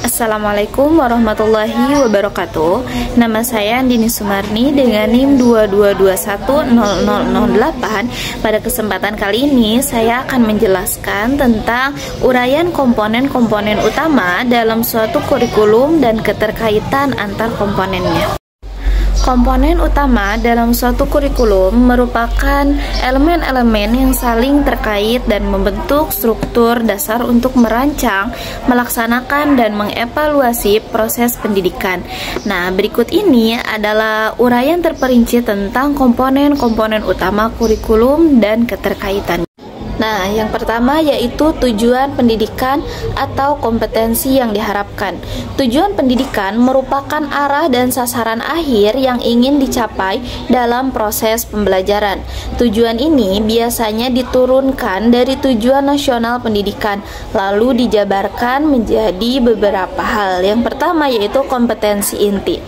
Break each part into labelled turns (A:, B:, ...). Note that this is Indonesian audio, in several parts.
A: Assalamualaikum warahmatullahi wabarakatuh. Nama saya Andini Sumarni dengan NIM 22210008. Pada kesempatan kali ini saya akan menjelaskan tentang uraian komponen-komponen utama dalam suatu kurikulum dan keterkaitan antar komponennya. Komponen utama dalam suatu kurikulum merupakan elemen-elemen yang saling terkait dan membentuk struktur dasar untuk merancang, melaksanakan, dan mengevaluasi proses pendidikan. Nah, berikut ini adalah uraian terperinci tentang komponen-komponen utama kurikulum dan keterkaitannya. Nah, yang pertama yaitu tujuan pendidikan atau kompetensi yang diharapkan. Tujuan pendidikan merupakan arah dan sasaran akhir yang ingin dicapai dalam proses pembelajaran. Tujuan ini biasanya diturunkan dari tujuan nasional pendidikan, lalu dijabarkan menjadi beberapa hal. Yang pertama yaitu kompetensi inti,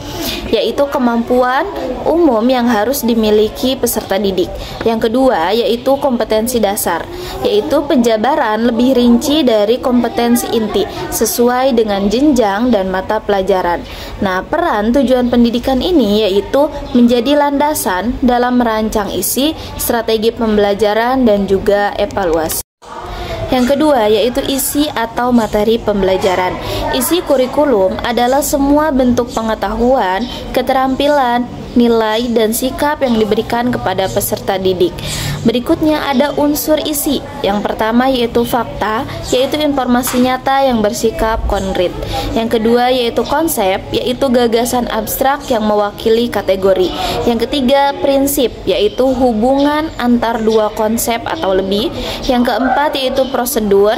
A: yaitu kemampuan umum yang harus dimiliki peserta didik. Yang kedua yaitu kompetensi dasar, yaitu penjabaran lebih rinci dari kompetensi inti sesuai dengan jenjang dan mata pelajaran. Nah, peran tujuan pendidikan ini yaitu menjadi landasan dalam merancang isi, strategi pembelajaran, dan juga evaluasi. Yang kedua yaitu isi atau materi pembelajaran. Isi kurikulum adalah semua bentuk pengetahuan, keterampilan, nilai, dan sikap yang diberikan kepada peserta didik. Berikutnya ada unsur isi. Yang pertama yaitu fakta, yaitu informasi nyata yang bersikap konkret. Yang kedua yaitu konsep, yaitu gagasan abstrak yang mewakili kategori. Yang ketiga prinsip, yaitu hubungan antar dua konsep atau lebih. Yang keempat yaitu prosedur,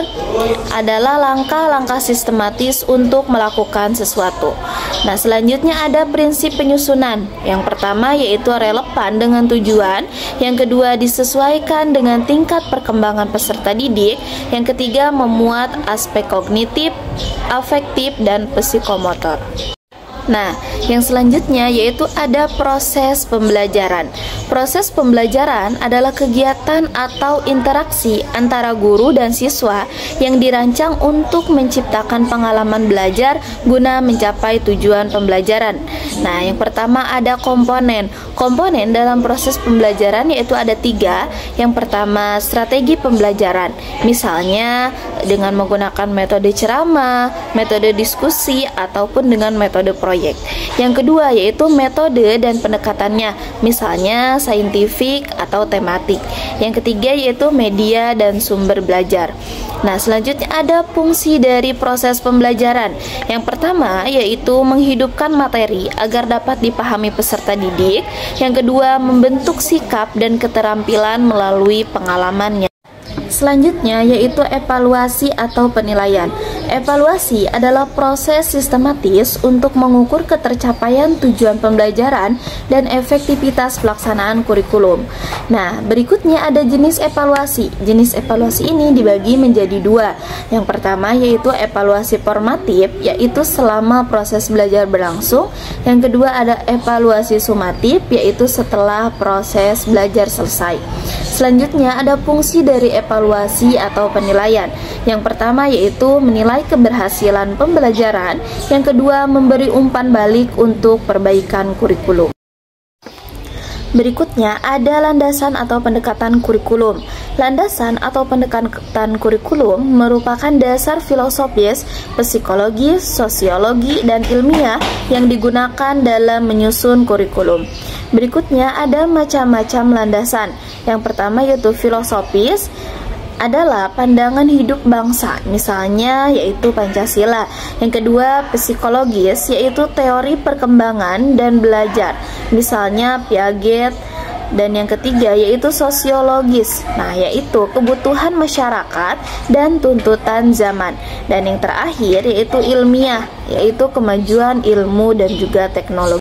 A: adalah langkah-langkah sistematis untuk melakukan sesuatu. Nah, selanjutnya ada prinsip penyusunan. Yang pertama yaitu relevan dengan tujuan. Yang kedua disesuaikan dengan tingkat perkembangan peserta didik. Yang ketiga memuat aspek kognitif, afektif, dan psikomotor. Nah, yang selanjutnya yaitu ada proses pembelajaran. Proses pembelajaran adalah kegiatan atau interaksi antara guru dan siswa yang dirancang untuk menciptakan pengalaman belajar guna mencapai tujuan pembelajaran. Nah, yang pertama ada komponen. Komponen dalam proses pembelajaran yaitu ada 3. Yang pertama strategi pembelajaran, misalnya dengan menggunakan metode ceramah, metode diskusi, ataupun dengan metode proyek. Yang kedua yaitu metode dan pendekatannya, misalnya saintifik atau tematik. Yang ketiga yaitu media dan sumber belajar. Nah, selanjutnya ada fungsi dari proses pembelajaran. Yang pertama yaitu menghidupkan materi agar dapat dipahami peserta didik. Yang kedua membentuk sikap dan keterampilan melalui pengalamannya. Selanjutnya yaitu evaluasi atau penilaian. Evaluasi adalah proses sistematis untuk mengukur ketercapaian tujuan pembelajaran dan efektivitas pelaksanaan kurikulum. Nah, berikutnya ada jenis evaluasi. Jenis evaluasi ini dibagi menjadi 2. Yang pertama yaitu evaluasi formatif, yaitu selama proses belajar berlangsung. Yang kedua ada evaluasi sumatif, yaitu setelah proses belajar selesai. Selanjutnya ada fungsi dari evaluasi atau penilaian. Yang pertama yaitu menilai keberhasilan pembelajaran. Yang kedua memberi umpan balik untuk perbaikan kurikulum. Berikutnya ada landasan atau pendekatan kurikulum. Landasan atau pendekatan kurikulum merupakan dasar filosofis, psikologis, sosiologi, dan ilmiah yang digunakan dalam menyusun kurikulum. Berikutnya ada macam-macam landasan. Yang pertama yaitu filosofis, adalah pandangan hidup bangsa, misalnya yaitu Pancasila. Yang kedua psikologis, yaitu teori perkembangan dan belajar, misalnya Piaget. Dan yang ketiga yaitu sosiologis, nah yaitu kebutuhan masyarakat dan tuntutan zaman. Dan yang terakhir yaitu ilmiah, yaitu kemajuan ilmu dan juga teknologi.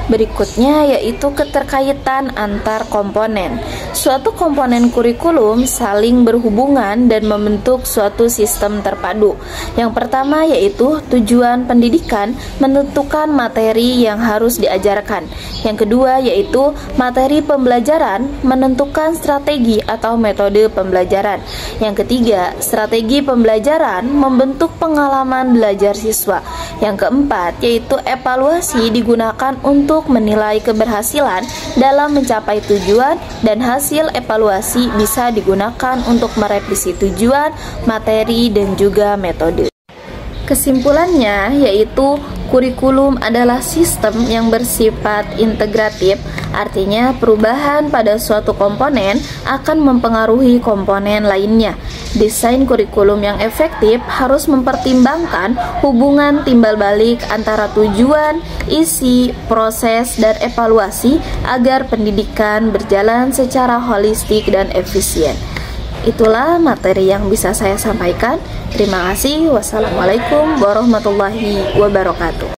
A: Berikutnya yaitu keterkaitan antar komponen. Suatu komponen kurikulum saling berhubungan dan membentuk suatu sistem terpadu. Yang pertama yaitu tujuan pendidikan menentukan materi yang harus diajarkan. Yang kedua yaitu materi pembelajaran menentukan strategi atau metode pembelajaran. Yang ketiga, strategi pembelajaran membentuk pengalaman belajar siswa. Yang keempat yaitu evaluasi digunakan untuk menilai keberhasilan dalam mencapai tujuan, dan hasil evaluasi bisa digunakan untuk merevisi tujuan, materi, dan juga metode. Kesimpulannya yaitu kurikulum adalah sistem yang bersifat integratif, artinya perubahan pada suatu komponen akan mempengaruhi komponen lainnya. Desain kurikulum yang efektif harus mempertimbangkan hubungan timbal balik antara tujuan, isi, proses, dan evaluasi agar pendidikan berjalan secara holistik dan efisien. Itulah materi yang bisa saya sampaikan. Terima kasih. Wassalamualaikum warahmatullahi wabarakatuh.